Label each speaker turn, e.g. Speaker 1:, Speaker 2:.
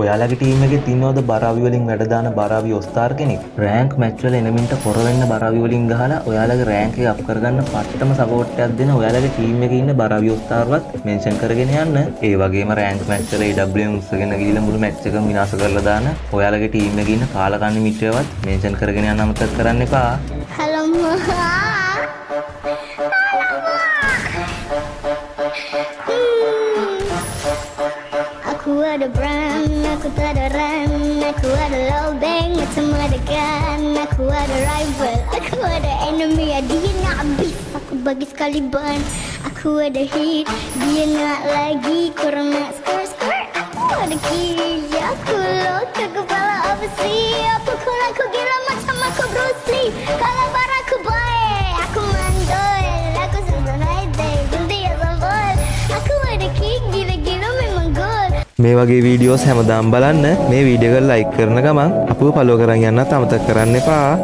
Speaker 1: ඔයාලගේ ටීම් එකේ ඉන්නවද බරාවි වලින් වැඩ දාන බරාවි ඔස්තාර් කෙනෙක්? රෑන්ක් මැච් වල එනමින්ට කොර වෙන්න බරාවි වලින් ගහලා ඔයාලගේ රෑන්ක් එක අප් කරගන්න පට්ටම සපෝට් එකක් දෙන ඔයාලගේ ටීම් එකේ ඉන්න බරාවි ඔස්තාර්වත් මෙන්ෂන් කරගෙන යන්න. ඒ වගේම රෑන්ක් මැච් වල AWM උස්සගෙන ගිහලා මුළු මැච් එකම විනාශ කරලා දාන ඔයාලගේ ටීම් එකේ ඉන්න කාලකන්ණි මිත්‍රයවත් මෙන්ෂන් කරගෙන යන්න අමතක කරන්න එපා.
Speaker 2: Hello, aku ada brand, aku tak ada rem, aku ada lobeng, macam ada gun, aku ada rival, aku ada enemy, dia nak habis, aku bagi sekali ban, aku ada hit, dia nak lagi, kurang nak skor, aku ada kill, aku loka kepala apa sih, apa pun aku gila macam aku Bruce Lee, kalau bar aku baik, aku mandul, aku sebenarnya ganti ya sambal, aku ada kick, gila-gila memang goal.
Speaker 1: මේ වගේ වීඩියෝස් හැමදාම බලන්න මේ වීඩියෝ එක ලයික් කරන ගමන් අපව ෆලෝ කරන් යන්නත් අමතක කරන්න එපා.